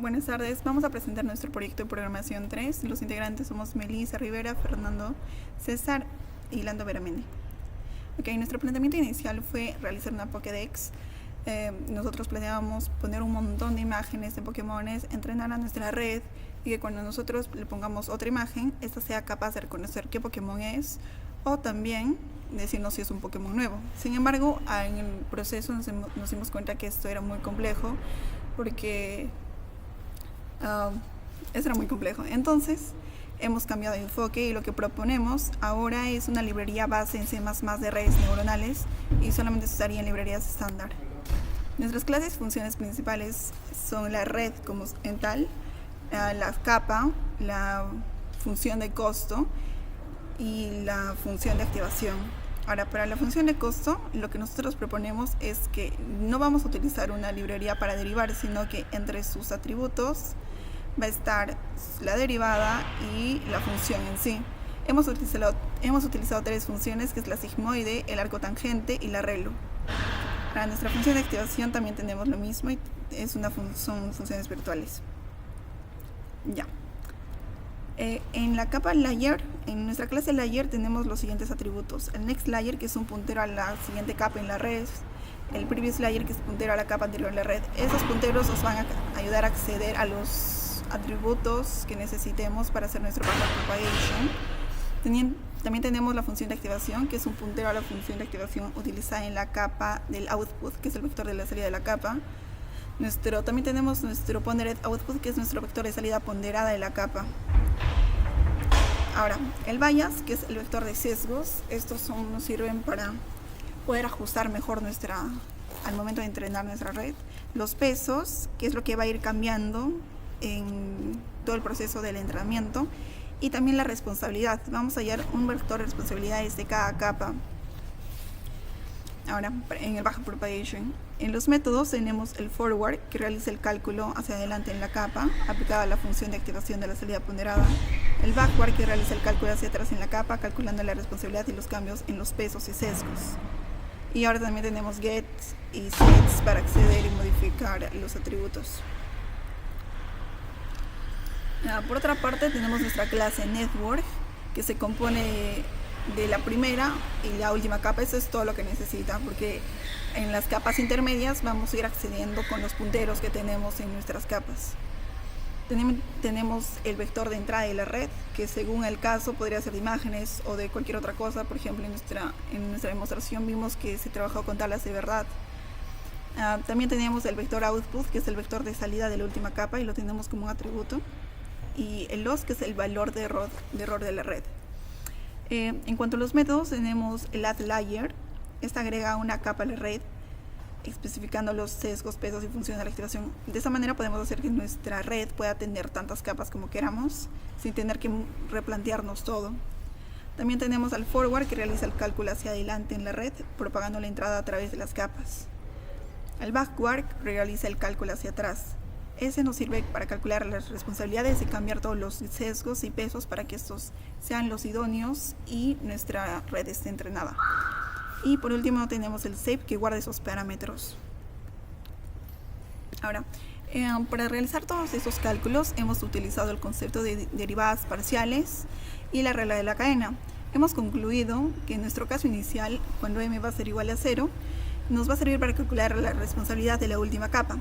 Buenas tardes, vamos a presentar nuestro proyecto de programación 3. Los integrantes somos Melissa Rivera, Fernando César y Lando Veramendi. Nuestro planteamiento inicial fue realizar una Pokédex. Nosotros planeábamos poner un montón de imágenes de Pokémones, entrenar a nuestra red y que cuando nosotros le pongamos otra imagen, esta sea capaz de reconocer qué Pokémon es o también decirnos si es un Pokémon nuevo. Sin embargo, en el proceso nos dimos cuenta que esto era muy complejo porque eso era muy complejo. Entonces hemos cambiado de enfoque y lo que proponemos ahora es una librería base en C++ de redes neuronales y solamente se usaría en librerías estándar. Nuestras clases y funciones principales son la red como en tal, la capa, la función de costo y la función de activación. Ahora, para la función de costo, lo que nosotros proponemos es que no vamos a utilizar una librería para derivar, sino que entre sus atributos va a estar la derivada y la función en sí. Hemos utilizado tres funciones, que es la sigmoide, el arco tangente y la relu. Para nuestra función de activación también tenemos lo mismo y son funciones virtuales. En la capa layer, en nuestra clase layer tenemos los siguientes atributos: el next layer, que es un puntero a la siguiente capa en la red; el previous layer, que es puntero a la capa anterior en la red. Esos punteros nos van a ayudar a acceder a los atributos que necesitemos para hacer nuestro backward propagation. También tenemos la función de activación, que es un puntero a la función de activación utilizada en la capa del output, que es el vector de la salida de la capa. También tenemos nuestro pondered output, que es nuestro vector de salida ponderada de la capa. Ahora, el bias, que es el vector de sesgos. Estos nos sirven para poder ajustar mejor al momento de entrenar nuestra red. Los pesos, que es lo que va a ir cambiando en todo el proceso del entrenamiento. Y también la responsabilidad. Vamos a hallar un vector de responsabilidades de cada capa. Ahora, en el backward propagation, en los métodos tenemos el forward, que realiza el cálculo hacia adelante en la capa, aplicada a la función de activación de la salida ponderada; el backward, que realiza el cálculo hacia atrás en la capa, calculando la responsabilidad y los cambios en los pesos y sesgos. Y ahora también tenemos get y sets para acceder y modificar los atributos. Por otra parte, tenemos nuestra clase network, que se compone de la primera y la última capa. Eso es todo lo que necesita, porque en las capas intermedias vamos a ir accediendo con los punteros que tenemos en nuestras capas. Tenemos el vector de entrada de la red, que según el caso podría ser de imágenes o de cualquier otra cosa. Por ejemplo, en nuestra demostración vimos que se trabajó con tablas de verdad. También tenemos el vector output, que es el vector de salida de la última capa y lo tenemos como un atributo, y el loss, que es el valor de error de la red. En cuanto a los métodos, tenemos el add layer. Esta agrega una capa a la red, especificando los sesgos, pesos y funciones de la activación. De esa manera podemos hacer que nuestra red pueda tener tantas capas como queramos, sin tener que replantearnos todo. También tenemos al forward, que realiza el cálculo hacia adelante en la red, propagando la entrada a través de las capas. El backward realiza el cálculo hacia atrás. Ese nos sirve para calcular las responsabilidades y cambiar todos los sesgos y pesos para que estos sean los idóneos y nuestra red esté entrenada. Y por último tenemos el save, que guarda esos parámetros. Ahora, para realizar todos estos cálculos hemos utilizado el concepto de derivadas parciales y la regla de la cadena. Hemos concluido que en nuestro caso inicial, cuando m va a ser igual a 0, nos va a servir para calcular la responsabilidad de la última capa.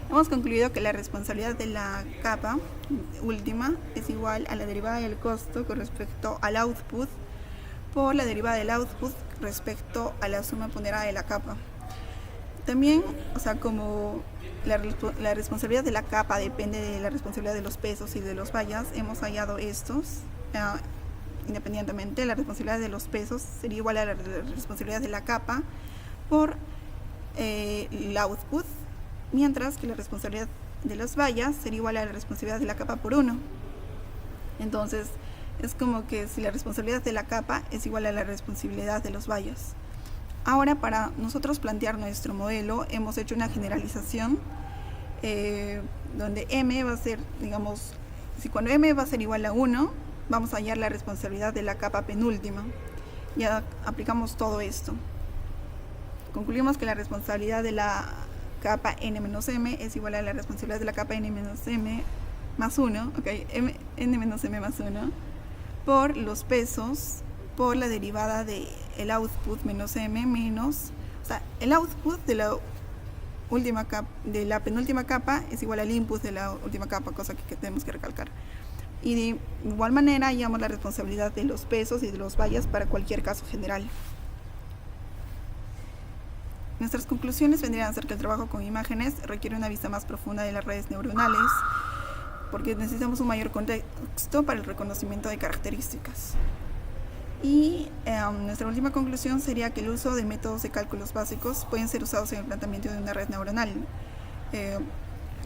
Hemos concluido que la responsabilidad de la capa última es igual a la derivada del costo con respecto al output por la derivada del output respecto a la suma ponderada de la capa. También, como la responsabilidad de la capa depende de la responsabilidad de los pesos y de los bias, hemos hallado estos independientemente. La responsabilidad de los pesos sería igual a la responsabilidad de la capa por el output, mientras que la responsabilidad de los bias sería igual a la responsabilidad de la capa por 1. Entonces, es como que si la responsabilidad de la capa es igual a la responsabilidad de los bias. Ahora, para nosotros plantear nuestro modelo, hemos hecho una generalización donde m va a ser, si cuando m va a ser igual a 1, vamos a hallar la responsabilidad de la capa penúltima. Ya aplicamos todo esto. Concluimos que la responsabilidad de la capa n-m es igual a la responsabilidad de la capa n-m más 1, n-m más 1, por los pesos, por la derivada del output menos m menos, o sea, el output de la penúltima capa es igual al input de la última capa, cosa que tenemos que recalcar. Y de igual manera hallamos la responsabilidad de los pesos y de los bias para cualquier caso general. Nuestras conclusiones vendrían a ser que el trabajo con imágenes requiere una vista más profunda de las redes neuronales, porque necesitamos un mayor contexto para el reconocimiento de características. Y nuestra última conclusión sería que el uso de métodos de cálculos básicos pueden ser usados en el planteamiento de una red neuronal.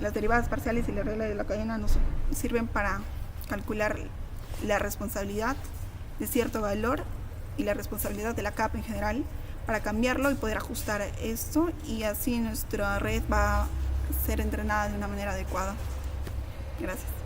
Las derivadas parciales y la regla de la cadena nos sirven para calcular la responsabilidad de cierto valor y la responsabilidad de la capa en general, para cambiarlo y poder ajustar esto, y así nuestra red va a ser entrenada de una manera adecuada. Gracias.